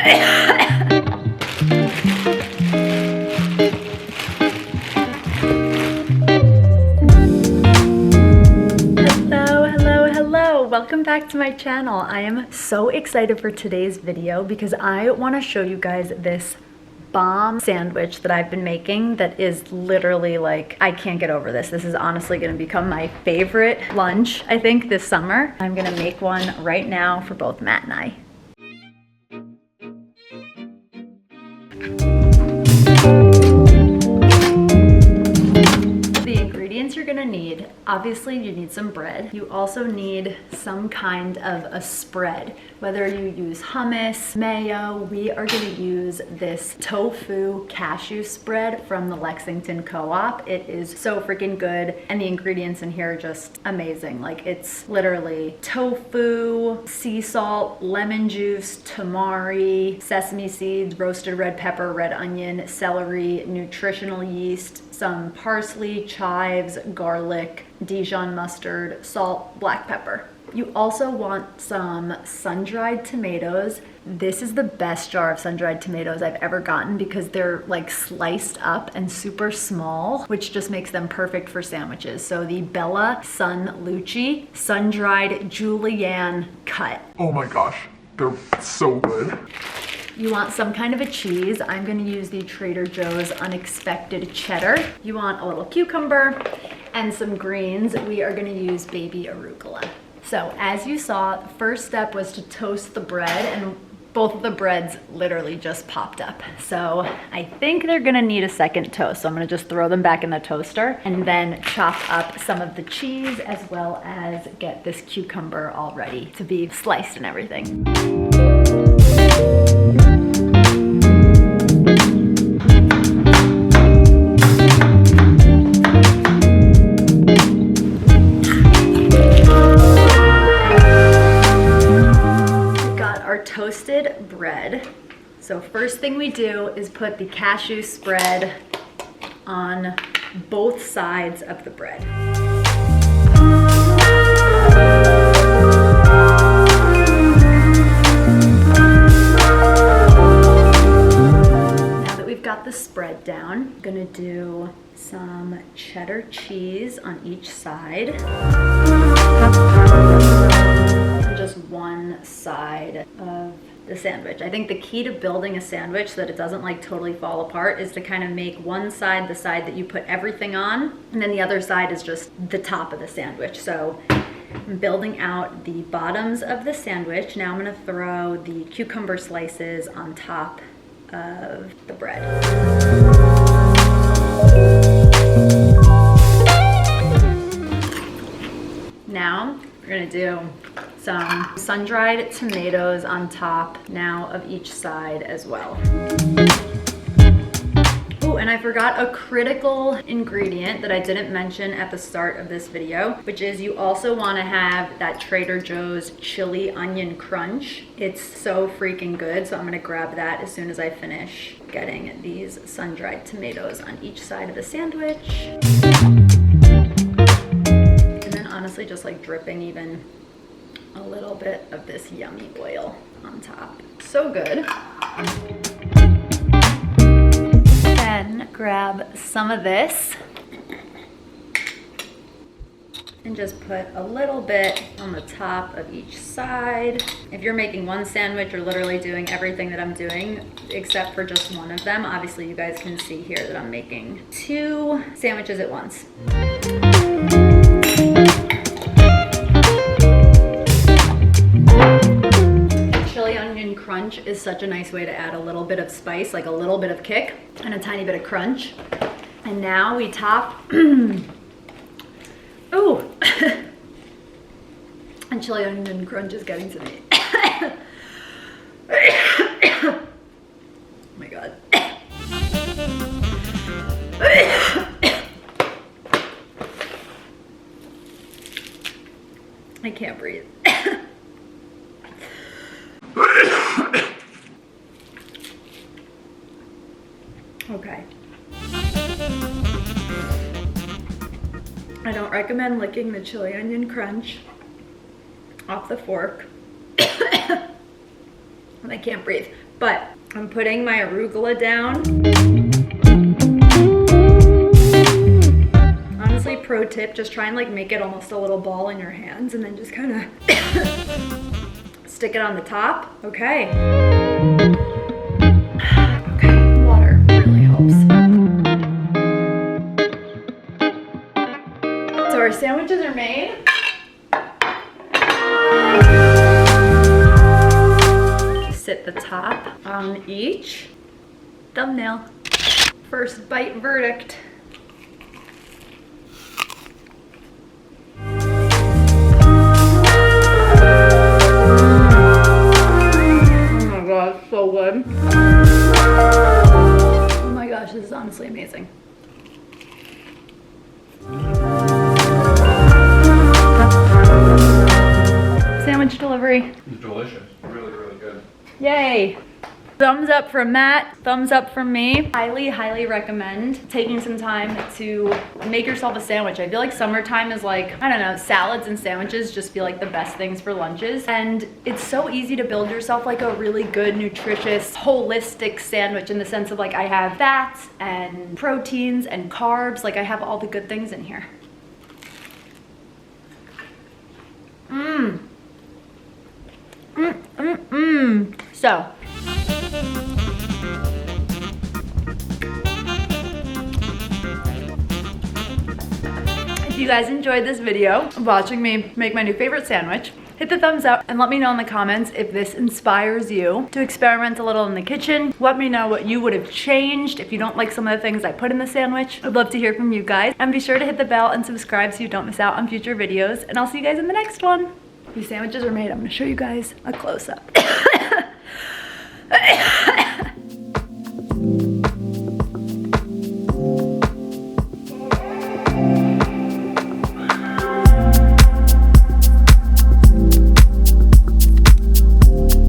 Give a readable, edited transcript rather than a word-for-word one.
Welcome back to my channel. I am so excited for today's video because I want to show you guys this bomb sandwich that I've been making that is literally like, I can't get over this. This is honestly going to become my favorite lunch, I think, this summer. I'm going to make one right now for both Matt and I. You're gonna need, obviously you need some bread. You also need some kind of a spread, whether you use hummus, mayo. We are gonna use this tofu cashew spread from the Lexington Co-op. It is so freaking good, and the ingredients in here are just amazing. Like, it's literally tofu, sea salt, lemon juice, tamari, sesame seeds, roasted red pepper, red onion, celery, nutritional yeast, some parsley, chives, garlic, Dijon mustard, salt, black pepper. You also want some sun-dried tomatoes. This is the best jar of sun-dried tomatoes I've ever gotten because they're like sliced up and super small, which just makes them perfect for sandwiches. So the Bella Sun Lucci sun-dried julienne cut. Oh my gosh, they're so good. You want some kind of a cheese. I'm gonna use the Trader Joe's Unexpected Cheddar. You want a little cucumber and some greens. We are gonna use baby arugula. So as you saw, the first step was to toast the bread, and both of the breads literally just popped up. So I think they're gonna need a second toast. So I'm gonna just throw them back in the toaster and then chop up some of the cheese as well as get this cucumber all ready to be sliced and everything. Toasted bread. So first thing we do is put the cashew spread on both sides of the bread. Now that we've got the spread down, I'm gonna do some cheddar cheese on each side. Just one side of the sandwich. I think the key to building a sandwich so that it doesn't like totally fall apart is to kind of make one side the side that you put everything on, and then the other side is just the top of the sandwich. So I'm building out the bottoms of the sandwich. Now I'm going to throw the cucumber slices on top of the bread. Now we're gonna do some sun-dried tomatoes on top now of each side as well. Oh, and I forgot a critical ingredient that I didn't mention at the start of this video, which is you also want to have that Trader Joe's chili onion crunch. It's so freaking good, so I'm gonna grab that as soon as I finish getting these sun-dried tomatoes on each side of the sandwich. Honestly, just like dripping even a little bit of this yummy oil on top. So good. Then grab some of this and just put a little bit on the top of each side. If you're making one sandwich, you're literally doing everything that I'm doing except for just one of them. Obviously, you guys can see here that I'm making 2 sandwiches at once. Crunch is such a nice way to add a little bit of spice, like a little bit of kick and a tiny bit of crunch. And now we top. Ooh. And chili onion crunch is getting to me. Oh my god. I can't breathe. Okay. I don't recommend licking the chili onion crunch off the fork. and I can't breathe. But I'm putting my arugula down. Honestly, pro tip, just try and like make it almost a little ball in your hands and then just kind of stick it on the top. Okay. Okay, water really helps. So our sandwiches are made. Sit the top on each thumbnail. First bite verdict. Oh my god, so good. Oh my gosh, this is honestly amazing. Sandwich delivery. It's delicious. Really, really good. Yay! Thumbs up from Matt, thumbs up from me. Highly, highly recommend taking some time to make yourself a sandwich. I feel like summertime is like, I don't know, salads and sandwiches just feel like the best things for lunches. And it's so easy to build yourself like a really good, nutritious, holistic sandwich in the sense of like I have fats and proteins and carbs. Like I have all the good things in here. So, if you guys enjoyed this video of watching me make my new favorite sandwich, hit the thumbs up and let me know in the comments if this inspires you to experiment a little in the kitchen. Let me know what you would have changed if you don't like some of the things I put in the sandwich. I'd love to hear from you guys. And be sure to hit the bell and subscribe so you don't miss out on future videos. And I'll see you guys in the next one. These sandwiches are made. I'm gonna show you guys a close-up.